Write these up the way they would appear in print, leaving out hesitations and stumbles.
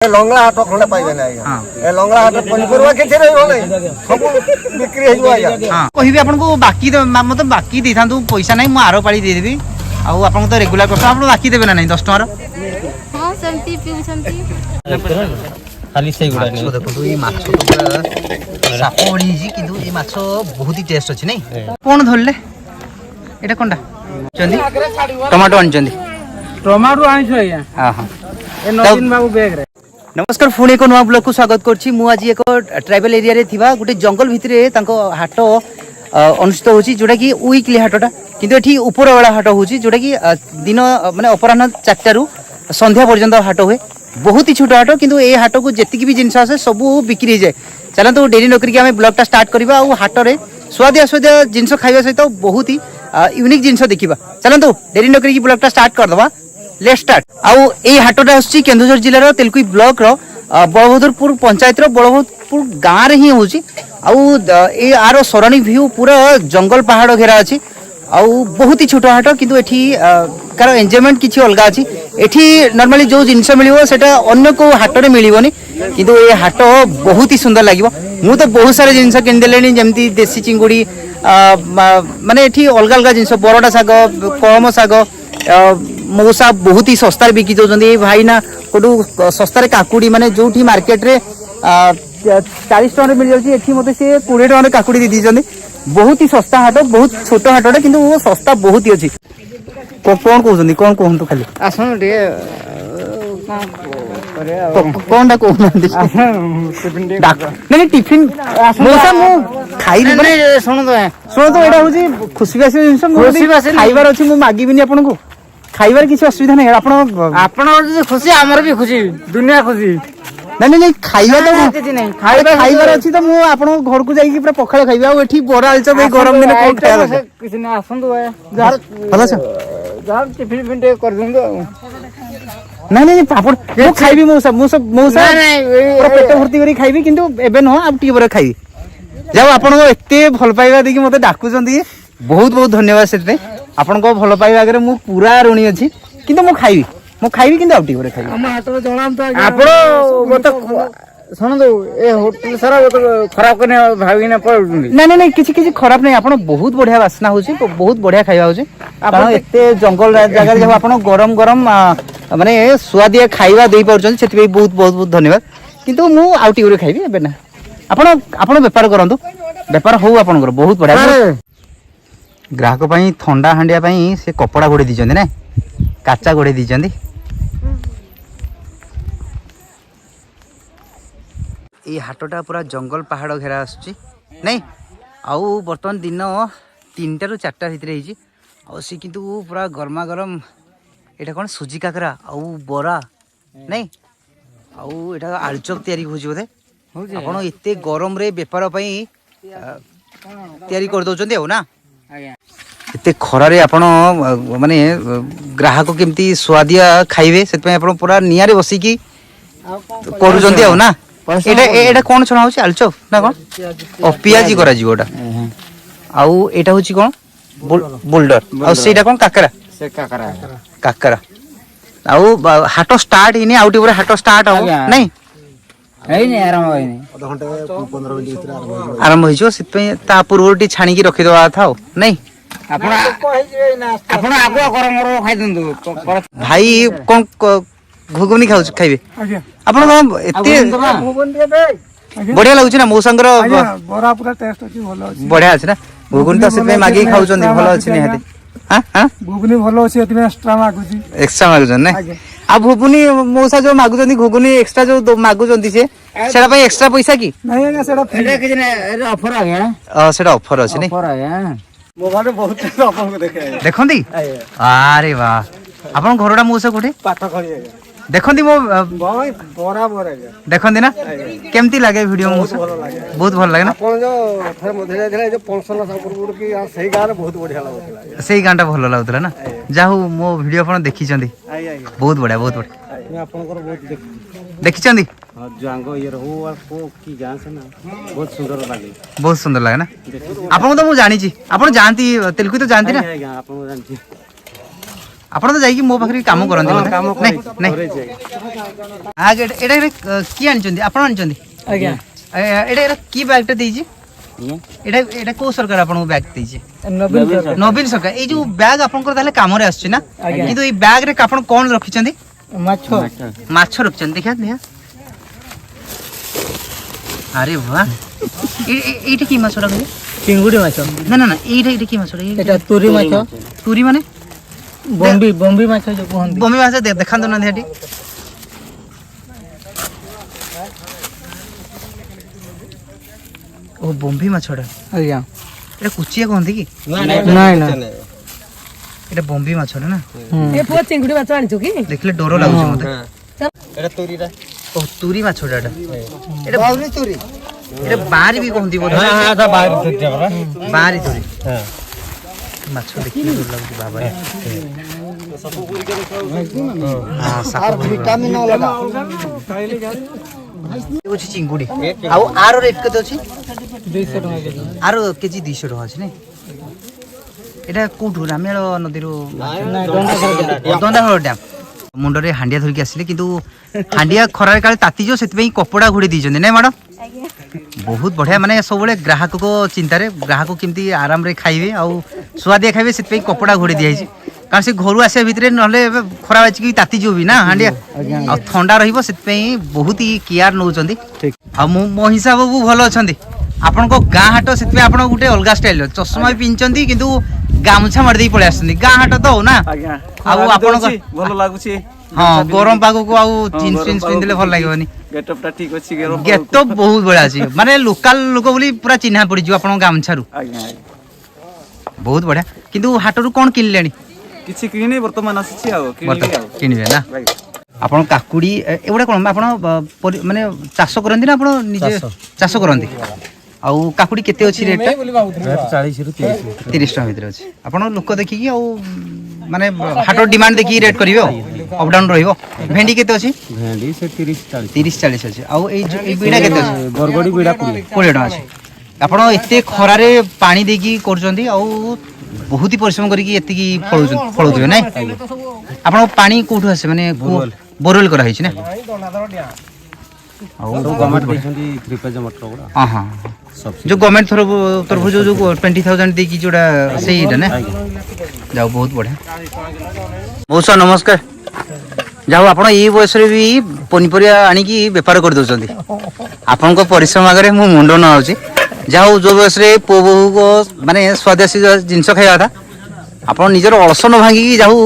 लंगला हाट खंडे पाइबे ना ए लंगला हाट पनिपरवा के रहइबो नै सब बिक्री हेजो आया हां कहिबे आपन को बाकी मतलब बाकी दे थांतु पैसा नै मु आरो पाली दे देबी आ आपन तो रेगुलर करछ आपन बाकी देबे ना नै 10 टका हां सेमती पिउ सेमती खाली सही गुडा नै देखो तो ई माछ तो पूरा साप ओडी जी किंतु ई माछ बहुत ही टेस्ट अछि नै कोन धरले एटा कोनडा चंदी टमाटो आन चंदी टमाटो आनिछ आया हां हां ए नवीन बाबू बैग रे नमस्कार पुणी एक नुआ ब्लॉग को स्वागत करछि मु आज एक ट्राइबल एरिया रे थिबा गुटे जंगल भितरे तांको हाट अनुष्ठित होछि जोटा कि वीकली हाटटा किंतु एठी ऊपर वाला हाट होछि जोटा कि दिन माने अपराह्न 4टा रु संध्या पर्यंत हाट हुए बहुत ही छोट हाट किंतु ए हाट को जेतिकी भी जिंस आसे सब बिक्री जाय चलंतु डेरी नकरी के हम ब्लॉगटा स्टार्ट करबा आ हाट रे स्वादिया जिंस खाइबा सहित बहुत ही यूनिक जिंस देखिबा चलंतु डेरी नकरी की ब्लॉगटा स्टार्ट कर दबा लेट्स स्टार्ट आउ ए हाटटा आछि केन्दुझर जिल्ला रो तेलकुई ब्लॉक रो बलभद्रपुर पंचायत रो बलभद्रपुर गां रे ही होछि आउ ए आरो सरानी व्यू पूरा जंगल पहाड़ घेरा अछि आउ बहुत ही छोट हाट किंतु एठी कार एन्जॉयमेंट किछि अलगा अछि एठी नॉर्मली जो जिंस मिलिबो सेटा अन्य को हाट रे मिलिबोनी किंतु ए हाट बहुत ही सुंदर लागिबो मु तो बहुत सारे जिंस किन देलेनी जेमती देसी चिंगुडी माने एठी अलगा अलगा जिंस बरोडा साग कलम साग मौसा बहुत ही सस्ता बिकी दौरान भाई ना कोटू सस्तार काकुड़ी माने जो मार्केट रे 40 टका मिल जाउची एठी मते से 20 टका काकुड़ी दी दीजनी बहुत ही सस्ता हाट बहुत छोट हाटटा किंतु वो सस्ता बहुत ही अछि कोन कहउछनी कोन कहंतु खाली आसन रे कोनडा कोन नहीं टिफिन मौसा मु खाई माने सुन तो एडा होची खुशी बासी जिंस खाइबार अछि मु मागिबिनी आपन को खाइबार किसी असुविधा नहीं आपण खुशी हमर भी खुशी दुनिया खुशी नहीं खाइबा तो किछि नहीं खाइबार अछि तो मु आपन घर को जाई कि पूरा पखाळ खाइबा आ एठी बोरा आलचा बे गरम दिन कोन खाइबा किछि नहीं आसंदो जार भलो छ जार टिफिन फिन कर दूंगा नहीं पापड़ मु खाइबी मौसा नहीं पूरा पेट भर्ती करी खाइबी किंतु एबे न अब टी बरे खाइबी जाओ आपन को एते भल पाइबा देखि मते डाकु जंदी बहुत बहुत धन्यवाद सेते आपन को भल पाइबा आगे मु पूरा ऋणी अछि किंतु मु खाइबी किंतु अब टी बरे खाइबी हम हाट रे जणाम तो आपण मते सुन दो ए होटल सारा खराब करने भागी ना पड़ुंदी नहीं किछि खराब नहीं आपन बहुत बढ़िया वासना होछि बहुत बढ़िया खाइबा होछि आपन एते जंगल जगह जब आपन गरम गरम माने स्वादिया खाइबा देई परछन सेति बहुत बहुत बहुत धन्यवाद किंतु मु आउटी करे खाइबी एबे ना आपन व्यापार करंतु व्यापार हो आपन कर बहुत बढ़िया ग्राहक पई ठंडा हांडिया पई से कपड़ा गोडे दिजंदी ना काचा गोडे दिजंदी ए हाटटा पूरा जंगल पहाड़ घेरा आसुची नहीं आउ बर्तमान दिन 3टा रु 4टा भितर हिची आ से किंतु पूरा गरमा गरम एटा कोन सुजी काकरा आउ बरा नहीं आउ एटा आलुचप तयारी होजी बोधे आपण एते गरम रे व्यापार पई तयारी कर दोचंदी हो ना एते खरा रे आपण माने ग्राहक केमती स्वादिया खाइबे सेत पई आपण पूरा नियारे बसी की करूचंदी हो ना एटा कोन छना होची आलुचप ना कोन ओ पियाजी करा जीवोटा आउ एटा होची कोन बोल्डर आउ सेटा कोन काकरा से काकरा आउ हाटो स्टार्ट हिनी आउटी पूरा हाटो स्टार्ट हो नहीं आराम होइनी आधा घंटे 15 मिनिट भीतर आरंभ होइछो सित पे ता पूर्वटी छाणी की रखि दवा था नहीं आपण आगुआ गरम गरम खाइ दंदु भाई कोन घुगुनी खाउ खाइबे आपण कोन एते बढ़िया लागुछ ना मौसंगर बरा पूरा टेस्ट अछि भलो अछि बढ़िया अछि ना घुगुनी तो सित पे मागी खाउछन भलो अछि ने हाते हां घुगनी भलो अछि एतमे एक्स्ट्रा मागुछि एक्स्ट्रा मागुछन ने आ घुगुनी मौसा जो मागुछन घुगुनी एक्स्ट्रा जो मागुछन से सेटा पे एक्स्ट्रा पैसा की नहीं ना सेटा फ्री किछ ने ऑफर आ गया सेटा ऑफर अछि ने ऑफर आ गया मोबाइल बहुत अपन को देखे देखंदी अरे वाह आपन घरडा मौसा कोठे पाठ खड़ी देखंदी मो भाई बराबर है देखंदी ना केमती लागे वीडियो मौसा बहुत भल लागे ना अपन जो थे मधे जाय जो पंसन सापुर की सही गार बहुत बढ़िया लागला सेही गांटा भल लागुतला ना जाहु मो वीडियो आपन देखि चंदी बहुत बढ़िया मैं अपन को बहुत देखि चंदी जांगो ये रहू और को की गां से ना बहुत सुंदर लागे ना आपन तो मु जानि छी आपन जानती तेलुगु तो जानती ना आपन जानती ଆପଣ ତ ଯାଇକି ମୋ ପାଖରେ କାମ କରନ୍ତି ବୋଧେ? ନାଇଁ ନାଇଁ ଆଗ ଏଟା କିଏ ଆଣିଛନ୍ତି ଆପଣ ଆଣିଛନ୍ତି ଆଜ୍ଞା ଏଟା କି ବ୍ୟାଗ୍ଟା ଦେଇଛି ଏଟା ଏଟା କୋଉ ସରକାର ଆପଣଙ୍କୁ ବ୍ୟାଗ୍ ଦେଇଛି ନବୀନ ସରକାର ଏଇ ଯୋଉ ବ୍ୟାଗ୍ ଆପଣଙ୍କର ତାହେଲେ କାମରେ ଆସୁଛି ନା କିନ୍ତୁ ଏଇ ବ୍ୟାଗ୍ ରେ ଆପଣ କଣ ରଖିଛନ୍ତି ମାଛ ରଖିଛନ୍ତି ଦେଖିଆ ଦେଖିଆ ଆରେ ବାহ এইটা কি মাছটা কই চিঙ্গুড়ি মাছ না না না এইটা কি মাছটা এটা তুরি মাছ তুরি মানে বম্বি মাছ যে কুহନ୍ତି বমি মাছ দেখান্ত না দেখাটি ও বম্বি মাছটা আଜ୍ଞା এটা কুচিয়া কহନ୍ତି কি ନାଇଁ ନା এটা বম্বি মাছটা না ଏ ପୁଅ ଚିଙ୍ଗୁଡି ମାଛ ଆଣିଛୁ କି ଦେଖିଲେ ଡର ଲାଗୁଛି ମତେ এটা তৈরিটা ও তুরি মাছটা এটা বাউরি তৈরি এটা বারি ବି କହନ୍ତି ବୋଧେ এটা বাইরে তৈরি আমরা ବାରି ତୁରି হ্যাঁ ମାଛ ଦେଖିଲେ ଡର ଲାଗୁଛି ବାବା ହଁ ସାପ আর ভিটামিন লাগা ଅଛି ଚିଙ୍ଗୁଡି ଆଉ ଆର ରେଟ୍ କେତେ ଅଛି 200 ଟଙ୍କା କେଜି ଆର କେଜି 200 ଟଙ୍କା ଅଛି ନାଇଁ এটা কোଉଠୁ ରାମେଳ ନଦୀରୁ ଦଣ୍ଡାଘର ଡ୍ୟାମ୍ ମୁଣ୍ଡରେ ହାଣ୍ଡିଆ ଧରିକି ଆସିଲେ କିନ୍ତୁ ହାଣ୍ଡିଆ ଖରାରେ କାଳେ ତାତିଯିବ ସେଥିପାଇଁ କପଡ଼ା ଘୋଡ଼େଇ ଦେଇଛନ୍ତି ନାଇଁ ମ୍ୟାଡ଼ାମ୍ ବହୁତ ବଢ଼ିଆ ମାନେ ସବୁବେଳେ ଗ୍ରାହକଙ୍କ ଚିନ୍ତାରେ ଗ୍ରାହକ କେମିତି ଆରାମରେ ଖାଇବେ ଆଉ ସୁଆଦିଆ ଖାଇବେ ସେଥିପାଇଁ କପଡ଼ା ଘୋଡ଼େଇ ଦିଆଯାଇଛି କାରଣ ସେ ଘରୁ ଆସିବା ଭିତରେ ନହେଲେ ଏବେ ଖରା ବାଜିକି ତାତିଯିବ ବି ନା ହାଣ୍ଡିଆ ଆଉ ଥଣ୍ଡା ରହିବ ସେଥିପାଇଁ ବହୁତ ହି କେୟାର ନେଉଛନ୍ତି ଆଉ ମୋ ହିସାବକୁ ଭଲ ଅଛନ୍ତି ଆପଣଙ୍କ ଗାଁ ହାଟ ସେଥିପାଇଁ ଆପଣ ଗୋଟେ ଅଲଗା ଷ୍ଟାଇଲର ଚଷମା ବି ପିନ୍ଧିଛନ୍ତି କିନ୍ତୁ ଗାମୁଛା ମାରି ଦେଇ ପଳେଇ ଆସୁଛନ୍ତି ଗାଁ ହାଟ ତ ହଉ ନା ଆଉ ଆପଣଙ୍କ ଭଲ ଲାଗୁଛି ହଁ ଗରମ ପାଗକୁ ଆଉ ଜିନ୍ସ ଫିନ୍ସ ପିନ୍ଧିଲେ ଭଲ ଲାଗିବନି ଗେଟଅପ୍ ଟା ଠିକ ଅଛି ଗେଟଅପ୍ ବହୁତ ବଢିଆ ଅଛି ମାନେ ଲୋକାଲ ଲୋକ ବୋଲି ପୁରା ଚିହ୍ନା ପଡିଯିବ ଆପଣଙ୍କ ଗାମୁଛାରୁ ଆଜ୍ଞା ବହୁତ ବଢିଆ କିନ୍ତୁ ହାଟରୁ କଣ କିଣିଲେଣି କିଛି କିଣି ବର୍ତ୍ତମାନ ଆସିଛି ଆଉ କିଣିବି ଆଉ କିଣିବେ ନା ଆପଣ କାକୁଡି ଏଗୁଡା କଣ ଆପଣ ମାନେ ଚାଷ କରନ୍ତି ନା ଆପଣ ନିଜେ ଚାଷ କରନ୍ତି ଆଉ କାକୁଡି କେତେ ଅଛି ରେଟ୍ ଟା 40 ରୁ 30 ଟଙ୍କା ଭିତରେ ଅଛି ଆପଣ ଲୋକ ଦେଖିକି ଆଉ ମାନେ ହାଟ ଡିମାଣ୍ଡ ଦେଖିକି ରେଟ୍ କରିବେ ଆଉ ଅପ୍ ଡାଉନ୍ ରହିବ ଭେଣ୍ଡି କେତେ ଅଛି ভেন্ডি সে 30-40 ଅଛି ଆଉ ଏଇ ବିଡ଼ା କେତେ ଅଛି বরগড়ি বিড়া 20 ଟଙ୍କା ଅଛି ଆପଣ ଏତେ ଖରାରେ ପାଣି ଦେଇକି କରୁଛନ୍ତି ଆଉ ବହୁତ ହି ପରିଶ୍ରମ କରିକି ଏତିକି ଫଳଉଥିବେ ନାଇଁ ଆପଣ ପାଣି କୋଉଠୁ ଆସେ ମାନେ ବୋରୱେଲ କରାହେଇଛି ନା ଆଉ গভর্নমেন্ট ଦେଇଛନ୍ତି 3 পেজ মটର ଗୁଡା ହଁ ହଁ जो गवर्नमेंट तरफ जो 20,000 देखी जोड़ा सही ना जाओ बहुत बढ़िया बहुत सर नमस्कार जाओ आप बयस भी पनीपरिया आणिकी बेपार कर दौरान आपण परिश्रम आगे मु मुंड न आउची जाओ जो बयस पो बहु को माने स्वादिष्ट जिनस खाଇବା था आप निजर अलस न भांगी जाऊ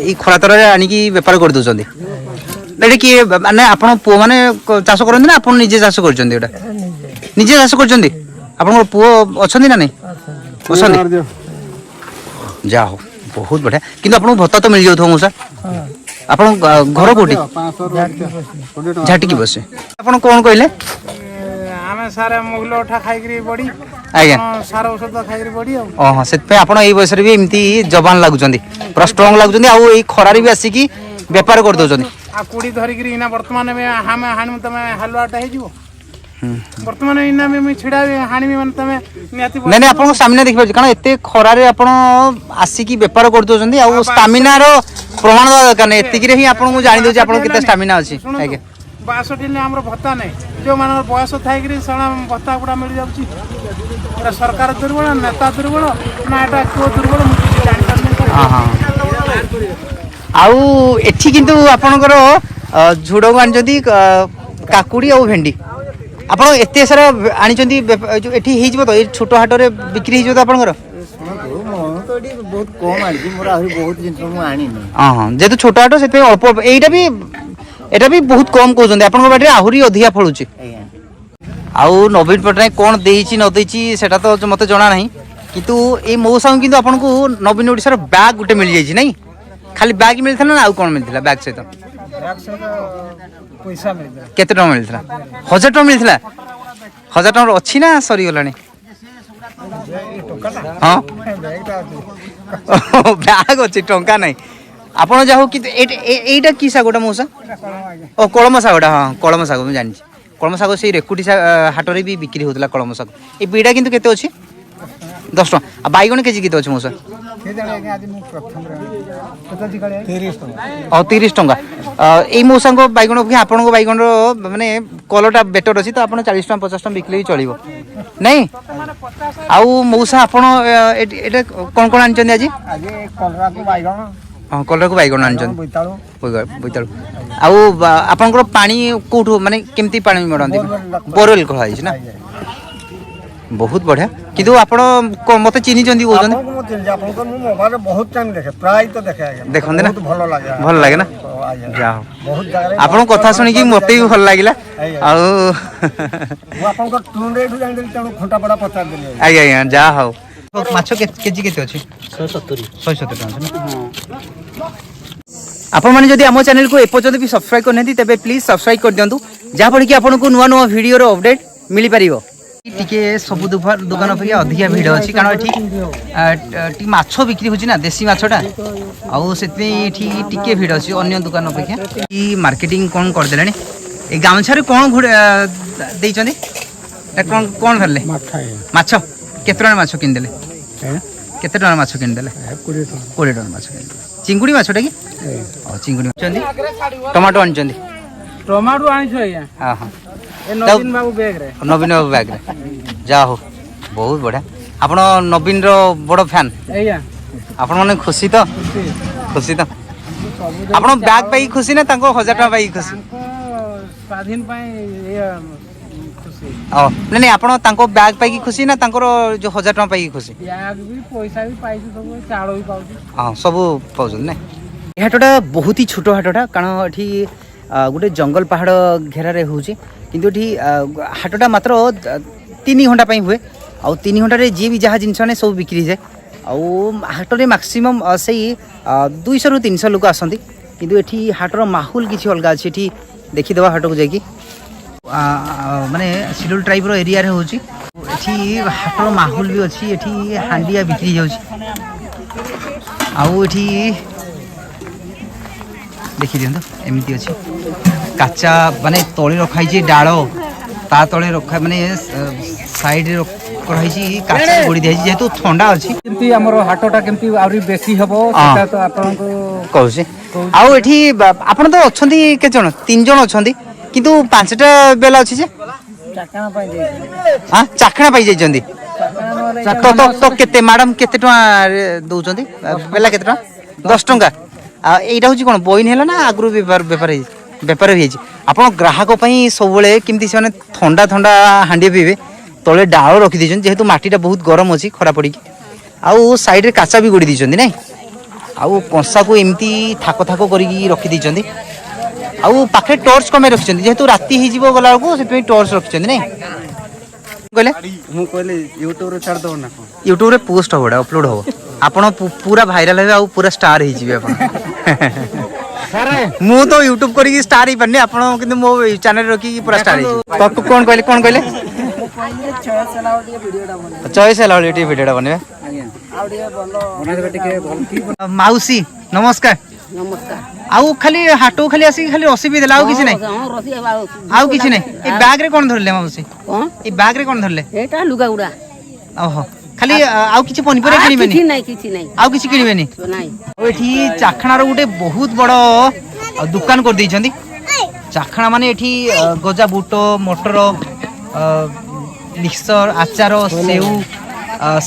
ये खरा तरह आणिकी बेपार कर दौरान एटा किए माने आपण पो माने चाष करते ना आप निजे चाष कर निजे चाष कर पुओ अच्छा ना नहीं जा हो बहुत बढ़िया किंतु आपको भत्ता तो मिल जाऊ मौसा आप घर कौटी झाटिकी बसे आप कौन कहले ଆମେ ସାର ମହୁଲ ଅଠା ଖାଇକିରି ବଡି ଆଜ୍ଞା ସାର ଔଷଧ ଖାଇକିରି ବଡି ଆଉ ଓହୋ ସେଥିପାଇଁ ଆପଣ ଏଇ ବୟସରେ ବି ଏମିତି ଯବାନ ଲାଗୁଛନ୍ତି ପୁରା ଷ୍ଟ୍ରଙ୍ଗ ଲାଗୁଛନ୍ତି ଆଉ ଏଇ ଖରାରେ ବି ଆସିକି ବେପାର କରିଦଉଛନ୍ତି ଆଉ କୁଡି ଧରିକିରି ଇନା ବର୍ତ୍ତମାନ ହାଣିମୁ ତମେ ହାଲୁଆଟା ହେଇଯିବ ବର୍ତ୍ତମାନ ଇନା ମୁଁ ଛିଡା ହାଣିବି ମାନେ ତମେ ନିହାତି ନାଇଁ ନାଇଁ ଆପଣଙ୍କ ସାମ୍ନା ଦେଖିପାରୁଛି କାରଣ ଏତେ ଖରାରେ ଆପଣ ଆସିକି ବେପାର କରିଦଉଛନ୍ତି ଆଉ ଷ୍ଟାମିନାର ପ୍ରମାଣ ଦେବା ଦରକାର ନାହିଁ ଏତିକିରେ ହିଁ ଆପଣଙ୍କୁ ଜାଣି ଦଉଛି ଆପଣଙ୍କ କେତେ ଷ୍ଟାମିନା ଅଛି ଆଜ୍ଞା 62 ଆମର ଭତ୍ତା ନାହିଁ ଯେଉଁମାନଙ୍କର ବୟସ ଥାଇକିରି ସେଣା ଭତ୍ତା ଗୁଡ଼ା ମିଳିଯାଉଛି ଏଟା ସରକାର ଦୁର୍ବଳ ନେତା ଦୁର୍ବଳ ନା ଏଟା କେଉଁ ଦୁର୍ବଳ ମୁଁ କିଛି ଜାଣିପାରୁନି ଆଉ ଏଠି କିନ୍ତୁ ଆପଣଙ୍କର ଝୁଡ଼କୁ ଆଣିଛନ୍ତି କାକୁଡ଼ି ଆଉ ଭେଣ୍ଡି ଆପଣ ଏତେ ସାରା ଆଣିଛନ୍ତି ଏଠି ହେଇଯିବ ତ ଏଇ ଛୋଟ ହାଟରେ ବିକ୍ରି ହେଇଯିବ ତ ଆପଣଙ୍କର ବହୁତ କମ ଆଣିଛି ମୋର ଆହୁରି ବହୁତ ଜିନିଷ ମୁଁ ଆଣିନି ହଁ ହଁ ଯେହେତୁ ଛୋଟ ହାଟ ସେଥିପାଇଁ ଅଳ୍ପ ଏଇଟା ବି ବହୁତ କମ କହୁଛନ୍ତି ଆପଣଙ୍କ ବାଡ଼ିରେ ଆହୁରି ଅଧିକା ଫଳୁଛି ଆଉ ନବୀନ ପଟ୍ଟନାୟକ କ'ଣ ଦେଇଛି ନ ଦେଇଛି ସେଟା ତ ମୋତେ ଜଣା ନାହିଁ କିନ୍ତୁ ଏଇ ମଉସାଙ୍କୁ କିନ୍ତୁ ଆପଣଙ୍କୁ ନବୀନ ଓଡ଼ିଶାର ବ୍ୟାଗ୍ ଗୋଟେ ମିଳିଯାଇଛି ନାଇଁ ଖାଲି ବ୍ୟାଗ୍ ମିଳିଥିଲା ନା ଆଉ କ'ଣ ମିଳିଥିଲା ବ୍ୟାଗ୍ ସହିତ ପଇସା ମିଳିଥିଲା କେତେ ଟଙ୍କା ମିଳିଥିଲା 1000 ଟଙ୍କା ମିଳିଥିଲା 1000 ଟଙ୍କାର ଅଛି ନା ସରିଗଲାଣି ହଁ ବ୍ୟାଗ୍ ଅଛି ଟଙ୍କା ନାହିଁ ଆପଣ ଯାହା ହଉ କିନ୍ତୁ ଏଇଟା କି ଶାଗଟା ମଉସା ଓ କଳମ ଶାଗଟା ହଁ କଳମ ଶାଗ ମୁଁ ଜାଣିଛି କଳମ ଶାଗ ସେଇ ରେକୁଟି ହାଟରେ ବି ବିକ୍ରି ହେଉଥିଲା କଳମ ଶାଗ ଏ ବିଡ଼ା କିନ୍ତୁ କେତେ ଅଛି 10 ଟଙ୍କା ଆଉ ବାଇଗଣ କେଜି କେତେ ଅଛି ମଉସା 30 ଟଙ୍କା এই মৌসাঙ্গ বাইগণ অপেক্ষা আপনার বাইগণ মানে কলরটা বেটর ଅଛି তো আপনার 40 টাকা 50 টাকা বিকলে भी চলিব নাই আউ মৌসা আপন এটা কোন কোন আনছন্তি আজি ଆଜି କଲରାକୁ ବାଇଗଣ ହଁ କଲରାକୁ ବାଇଗଣ ଆଣିଛନ୍ତି ବୋଇତାଳୁ ବୋଇତାଳୁ ଆଉ ଆପଣଙ୍କର ପାଣି କୋଉଠୁ ମାନେ କେମିତି ପାଣି ମଡ଼ନ୍ତି ବୋରୱେଲ ଖୋଳା ହେଇଛି ନା ବହୁତ ବଢ଼ିଆ କିନ୍ତୁ ଆପଣ ମତେ ଚିହ୍ନିଛନ୍ତି କହୁଛନ୍ତି ଆପଣଙ୍କୁ ମୁଁ ଚିହ୍ନିଛି ଆପଣଙ୍କୁ ମୁଁ ମୋବାଇଲରେ ବହୁତ ଟାଇମ୍ ଦେଖେ ପ୍ରାୟ ତ ଦେଖେ ଆଜ୍ଞା ଦେଖନ୍ତି ନା ଭଲ ଲାଗେ ନା ଆଜ୍ଞା ଯାହା ହଉ ବହୁତ ଜାଗାରେ ଆପଣଙ୍କ କଥା ଶୁଣିକି ମତେ ବି ଭଲ ଲାଗିଲା ଆଉ ମୁଁ ଆପଣଙ୍କ ଟୁନରେ ଏଠୁ ଜାଣିଦେଲି ତେଣୁ ଖଣ୍ଟାପଡ଼ା ପଚାରିଦେଲି ଆଜ୍ଞା ଆଜ୍ଞା ଯାହା ହଉ ମାଛ କେଜି କେତେ ଅଛି 170 ଟଙ୍କା ଆପଣମାନେ ଯଦି ଆମ ଚ୍ୟାନେଲକୁ ଏପର୍ଯ୍ୟନ୍ତ ବି ସବସ୍କ୍ରାଇବ୍ କରିନାହାନ୍ତି ତେବେ ପ୍ଲିଜ୍ ସବସ୍କ୍ରାଇବ୍ କରିଦିଅନ୍ତୁ ଯାହାଫଳରେ କି ଆପଣଙ୍କୁ ନୂଆ ନୂଆ ଭିଡ଼ିଓର ଅପଡେଟ୍ ମିଳିପାରିବ ଟିକେ ସବୁ ଦୋକାନ ଅପେକ୍ଷା ଅଧିକା ଭିଡ଼ ଅଛି କାରଣ ଏଠି ଟିକେ ମାଛ ବିକ୍ରି ହେଉଛି ନା ଦେଶୀ ମାଛଟା ଆଉ ସେଥିପାଇଁ ଏଠି ଟିକେ ଭିଡ଼ ଅଛି ଅନ୍ୟ ଦୋକାନ ଅପେକ୍ଷା ଏଇ ମାର୍କେଟିଂ କ'ଣ କରିଦେଲେଣି ଏ ଗାମୁଛାରେ କ'ଣ ଦେଇଛନ୍ତି କ'ଣ ଧରିଲେ ମାଛ କେତେ ଟଙ୍କା ମାଛ କିଣିଦେଲେ କେତେ ଟଙ୍କା ମାଛ କିଣିଦେଲେ 20 ଟଙ୍କା ମାଛ କିଣିଦେଲେ ଚିଙ୍ଗୁଡ଼ି ମାଛଟା କି ଚିଙ୍ଗୁଡ଼ି ଆଣିଛନ୍ତି ଟମାଟୋ ଆଣିଛନ୍ତି ଟମାଟୋ ଆଣିଛୁ ଆଜ୍ଞା ହଁ ହଁ ନବୀନ ବାବୁ ବ୍ୟାଗରେ ଯାହା ହଉ ବହୁତ ବଢ଼ିଆ ଆପଣ ନବୀନର ବଡ଼ ଫ୍ୟାନ୍ ଆଜ୍ଞା ଆପଣ ମାନେ ଖୁସି ତ ଆପଣ ବ୍ୟାଗ୍ ପାଇକି ଖୁସି ନା ତାଙ୍କ 1000 ଟଙ୍କା ପାଇକି ଖୁସି ସ୍ୱାଧୀନ ପାଇଁ ନାଇଁ ଆପଣ ତାଙ୍କ ବ୍ୟାଗ୍ ପାଇକି ଖୁସି ନା ତାଙ୍କର ଯୋଉ 1000 ଟଙ୍କା ପାଇକି ଖୁସି ବ୍ୟାଗ୍ ବି ପଇସା ବି ପାଇଛୁ ସବୁ ଚାଉଳ ବି ପାଉଛୁ ହଁ ସବୁ ପାଉଛନ୍ତି ନା ଏ ହାଟଟା ବହୁତ ହି ଛୋଟ ହାଟଟା କାରଣ ଏଠି ଗୋଟେ ଜଙ୍ଗଲ ପାହାଡ଼ ଘେରାରେ ହେଉଛି କିନ୍ତୁ ଏଠି ହାଟଟା ମାତ୍ର 3 ଘଣ୍ଟା ପାଇଁ ହୁଏ ଆଉ 3 ଘଣ୍ଟାରେ ଯିଏ ବି ଯାହା ଜିନିଷ ଆଣେ ସବୁ ବିକ୍ରି ହେଇଯାଏ ଆଉ ହାଟରେ ମ୍ୟାକ୍ସିମମ୍ ସେଇ 200 ରୁ 300 ଲୋକ ଆସନ୍ତି କିନ୍ତୁ ଏଠି ହାଟର ମାହୋଲ କିଛି ଅଲଗା ଅଛି ଏଠି ଦେଖିଦେବା ହାଟକୁ ଯାଇକି ମାନେ ସିଡୁଲ ଟ୍ରାଇବ୍ର ଏରିଆରେ ହେଉଛି ଏଠି ହାଟର ମାହୋଲ ବି ଅଛି ଏଠି ହାଣ୍ଡିଆ ବିକ୍ରି ହେଇଯାଉଛି ଆଉ ଏଠି ଦେଖିଦିଅନ୍ତୁ ଏମିତି ଅଛି କାଚା ମାନେ ତଳେ ରଖାହେଇଛି ଡାଳ ତା ତଳେ ରଖା ମାନେ ସାଇଡରେ ରଖାହେଇଛି କାଚା ଗୋଡ଼ି ଦିଆଯାଇଛି ଯେହେତୁ ଥଣ୍ଡା ଅଛି କେମିତି ଆମର ହାଟଟା କେମିତି ଆହୁରି ବେଶୀ ହେବ ସେଟା ତ ଆପଣଙ୍କୁ କହୁଛି ଆଉ ଏଠି ଆପଣ ତ ଅଛନ୍ତି କେତେ ଜଣ 3 ଜଣ ଅଛନ୍ତି କିନ୍ତୁ 5ଟା ବେଲା ଅଛି ଯେ ଚାଖଣା ପାଇ ଯାଇଛନ୍ତି ତ କେତେ ମ୍ୟାଡାମ କେତେ ଟଙ୍କା ଦଉଛନ୍ତି ବେଲା କେତେ ଟଙ୍କା 10 ଟଙ୍କା এইটা হচ্ছে কোন বইন হল না আগ্রু বেপার হয়েছে আপনার গ্রাহক সবুলে কমিটি সে থা থা হাঁড়ি পিবে তলে ডাল রখি দিয়েছেন যেহেতু মাটিটা বহুত গরম অছি খরা পড়িকি আউ সাইডে কাঁচা বি গোড়ি দিয়েছেন না আউ কଂସାକୁ এমতি থাক থাক করি রখি দিয়েছেন আউ পাখে টর্চ কমে রাখছেন যেহেতু রাতি হয়ে যাব গলা বেড়ে সেপাই টর্চ রাখছেন না कहले ମୁଁ କହିଲି ୟୁଟ୍ୟୁବରେ ଛାଡ଼ିଦେବ ନା କ'ଣ यूट्यूब रे पोस्ट हो अपलोड हो आपण पूरा भाइराल हे आ पूरा स्टार हे जिवे आपण मु तो यूट्यूब करी स्टार ही पन्ने आपण किंतु मो चैनल रखी पूरा स्टार हे तो कोन कहले चॉइस एला वीडियोटा बने माउसी नमस्कार आउ खाली हाटो खाली आसी खाली रसी भी देला आउ किछि नै आउ किछि नै ए बैग रे कोन धरले माउसी ए बैग रे कोन धरले एटा लुगा उडा ओहो खाली आउ किछि पनिपरे किनिबेनी किछि नै आउ किछि किनिबेनी नै एठी चाखणार गुटे बहुत बड़ दुकान कर दैछंती चाखणा माने एठी गजा बुट मटर मिक्सचर आचार सेउ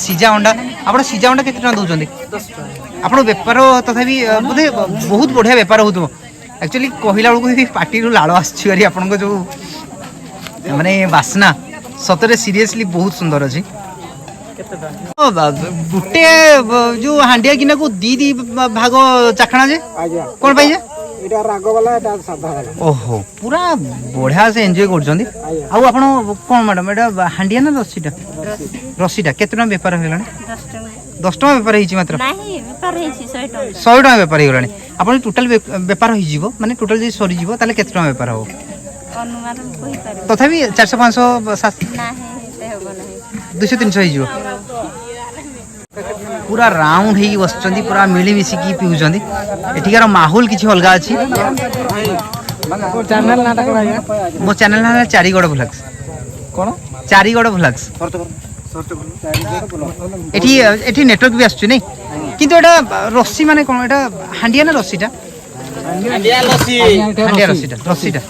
सिजा अंडा आपण सिजा अंडा केते टका दउछंती 10 टका आपण व्यापार तथापि बोधे बहुत बढ़िया व्यापार होतो एक्चुअली कहिला बेलू भी पार्टी लाड़ आसरी आपण जो माने बासना सतरे सीरियसली बहुत सुंदर अच्छी गुटे जो हांडिया किना को दी भाग चाखणा जे कौन पाई जे ଏଇଟା ରାଗ ବାଲା ଏଟା ସାଧା ବାଲା ओहो पूरा बढ़िया से एंजॉय करछंती आउ आपण कोन मैडम एटा हांडिया ना रसीटा केते टका व्यापार हेलानी 10 टका व्यापार हिची मात्र नहीं व्यापार हिची 100 टका 100 टका व्यापार हेलानी आपण टोटल व्यापार हि जीवो माने टोटल जे सरी जीवो ताले केते टका व्यापार हो अनुमान कोइ पारे तथापि 400 500 7 नाही ते होबो नाही 200 300 हि जीवो पूरा राउंड ही बसचंदी पूरा मिली मिसी की पिउचंदी एठिकार माहौल किछि अलगा अछि चैनल नाटक मो चैनल ना चारिगड़ व्लॉग्स कोन चारिगड़ व्लॉग्स एठी नेटवर्क भी आछुनी किंतु एटा रस्सी माने कोन एटा हांडिया ना रस्सीटा ହାଣ୍ଡିଆ ରସିଟା ରସିଟା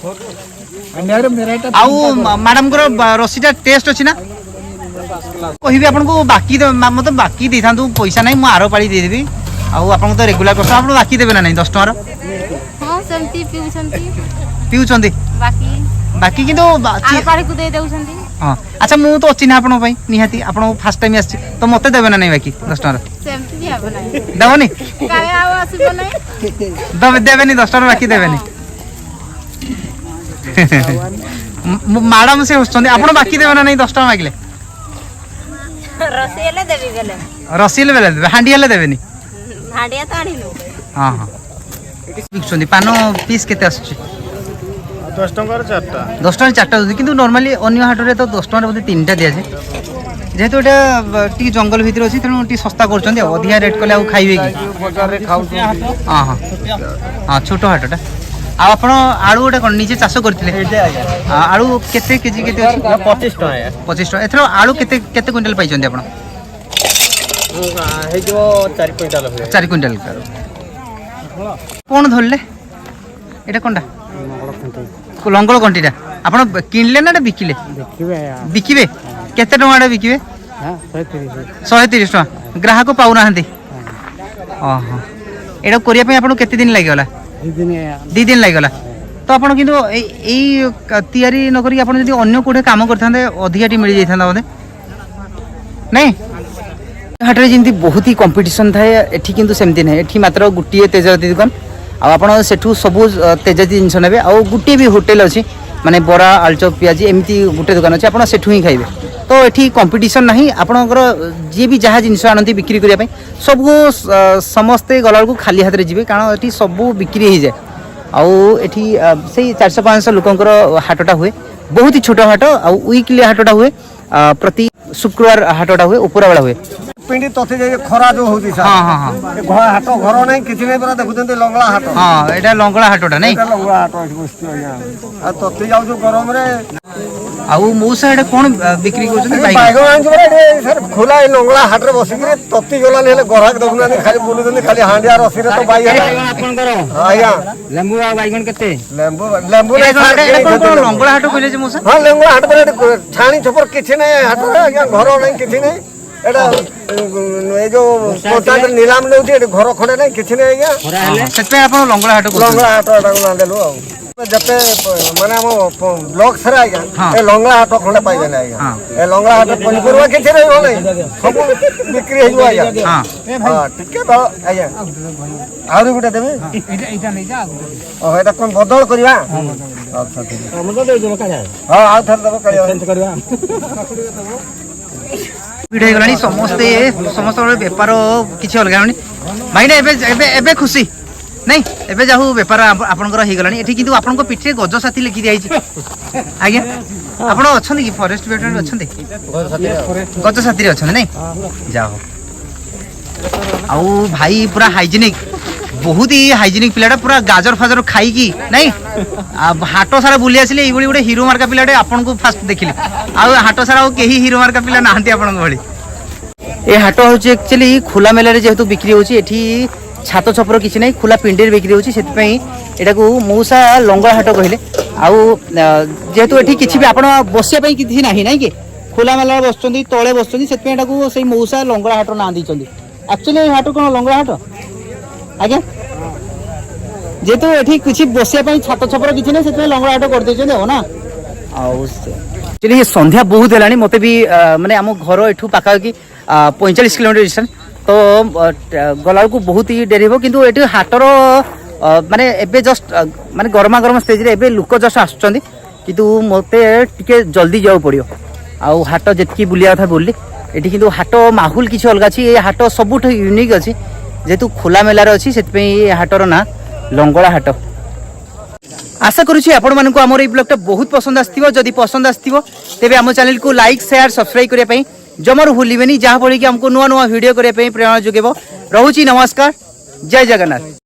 अंडियार मेराटा आउ मैडम को रसीटा टेस्ट अच्छी ना कहबी आपन को बाकी मत बाकी दे था पैसा नहीं आरो पाली दे देबी आउ आपन तो रेगुलर कस्ट आपन बाकी देबे ना नहीं 10 टका हां सेमती पिउचंदी बाकी बाकी किंतु आरो पाली को दे देउछंती हां अच्छा मु तो अच्छी ना आपन पई निहाती आपन फर्स्ट टाइम आछि तो मते देबे ना नहीं बाकी 10 टका सेमती भी आबो नाही देबनी काहे आव आसीबो नाही देबे नहीं 10 टका बाकी देबे नहीं मैडम से होचंदी आपन बाकी देबे ना नहीं 10 टका मागले रसीले देबी बेले रसीले बेले देबे हांडी हेले देबे नहीं हाडिया ताड़िलु हां हां बिकछंदी पानो पीस केते आछी 10 टंकार 4टा 10 टका 4टा होती किंतु नॉर्मली अन्य हाट रे तो 10 टका बोधे 3टा दिया जे जेहेतु एटा टी जंगल भीतर अछि तेनु टी सस्ता करछंदी अधिया रेट कले आ खाइबे की बाजार रे खाउ हां हां हां छोटो हाटटा आ आपण आलू गोटे कोन नीचे चाष करथिले आलू केते केजी केते अछि 25 टका 25 टका एथरो आलू केते केते क्विंटल पाइछंदी आपण हे जो 4 क्विंटल होय 4 क्विंटल कोन धरले एटा कोनटा लंगल कंटीटा आपण किनले ना बिकिले बिकिबे केते टका बिकिबे 130 टका ग्राहक पाउ नाहंती ओहो एटा करिया पे आपण केते दिन लागला 2 दिन लागला तो आपण किंतु एई तयारी न करी आपण जदी अन्य कोठे काम करथांदे अधियाटी मिल जाइथांदा बोधे नहीं हाटरे जिंती बहुत ही कंपटीशन थाए एठी किंतु सेमती नै एठी मात्र गुटिए तेजती दुकान आ आपण सेठू सब तेजती जिंस नेबे आ गुटिए भी होटल अछि माने बड़ा आलचप पियाजी एमती गुटे दुकान अछि आपण सेठू ही खाइबे तो एठी कंपटीशन नाही आपणकर जे भी जहा जिंस आनंती बिक्री करिया पई सब समस्ते गलाल को खाली हाथ रे जिबे कारण एठी सब बिक्री ही जाय आ एठी सेही 400-500 लोकंकर हाटटा हुए बहुत ही छोटा हाट आ वीकली हाटटा हुए प्रति शुक्रवार हाटटा हुए उपरा बेला हुए पिंडी तथे जे खरा जो होती सा हां हां हां ए घर हाट घर नै किछि नै परा देखुचंती लंगला हाट हां एटा लंगला हाटटा नै एटा लंगला हाट बस्तु आया आ तथे जाउ जो गरम रे आउ मौसा एटा कोन बिक्री करछन बाइगन आन जरे ए सर खोला ए लंगला हाट रे बसी रे तती गला नेले गराक देखुना खाली बोलुचंती खाली हांडिया रसी रे तो बाई आपन करो आया लेंबू आ बाइगन केते लेंबू नै कोन लंगला हाट कहले जे मौसा हां लंगला हाट पर छाणी छपर किछि नै हाट रे आया घर नै किछि नै एटा ए जो कोटा नीलाम लेउती ए घर खडे नै किछि नै आया सेते आपण लंगला हाट लंगला हाट ना देलु आ जते माने हम ब्लॉक सरे आया ए लंगला हाट खंडे पाइबे नै आया ए लंगला हाट पनिपरवा किछि नै हो नै सब बिक्री हेजु आया हां ठीके तो आया आउरी गुटे देबे एटा नै जा ओ एटा कोन बदल करिवा अच्छा ठीक हम तो दे देबो काया हां आ थर देबो काया सेंट करिवा भिड़ हो गलानी समस्ते समस्त बेपार किछि अलगा होनी भाई ने एबे एबे एबे खुशी नहीं एबे जाहु बेपार आपनकर हो गलानी एठी किंतु आपनको पिठे गज साथी लिखि दियाई छी आज्ञा आपण अछंती कि फॉरेस्ट वेटरनरी अछंती गज साथी रे अछंती नहीं जाओ आउ भाई पूरा हाइजीनिक बहुत ही हाइजीनिक पिलाटा पूरा गाजर फाजर खाई की नहीं हाट सारा बुली आसिले एई गोटे हीरो मार्का पिलाटे आपन को फास्ट देखिले आ हाट सारा केही हीरो मार्का पिला नाहंती आपन भली ए हाट होची एक्चुअली खुला मेला रे जेहेतु बिक्री होची एठी छात छपर किछि नै खुला पिंडी रे बिक्री होची सेति पई एटा को मौसा लंगला हाट कहिले आउ जेहेतु एठी किछि भी आपन बसिया पई किछि नाही नै के खुला मेला रे बसचंदी तळे बसचंदी सेति पई एटा को सेई मौसा लंगला हाट ना दिचंदी एक्चुअली हाट कोन लंगला हाट आज्ञा जेहेतु एठी किछि बसिया पई छात छपर किछि नै सेति लंगला हाट कर देचंदी हो ना आउ चलिए संध्या बहुत हेलानी मते भी माने हम घर एठू पाखा कि 45 किलोमीटर डिस्टेंस तो गला को बहुत ही डेरी हो किंतु एठी हाटर माने एबे जस्ट माने गरमा गरम स्टेज रे एबे लुक जस्ट आछुचंदी किंतु मते टिके जल्दी जाऊ पड़ियो आउ हाट जेतकी बुलिया था बोलली एठी किंतु हाट माहौल किछि अलगा छी ए हाट सबुठ यूनिक अछि जेतु खुला मेला रे अछि सेत पे ए हाटर ना लंगला हाट आशा करूँ आपण मानक आमर ये ब्लॉगटा बहुत पसंद आसथिबो जदि पसंद आसथिबो तेबे हम चैनल को लाइक शेयर सब्सक्राइब करिया पई जमर भूलिबेनी जहाँ फल कि हमको नुआ नुआ वीडियो करिया पई प्रेरणा जोगेबो। रहूची नमस्कार, जय जगन्नाथ।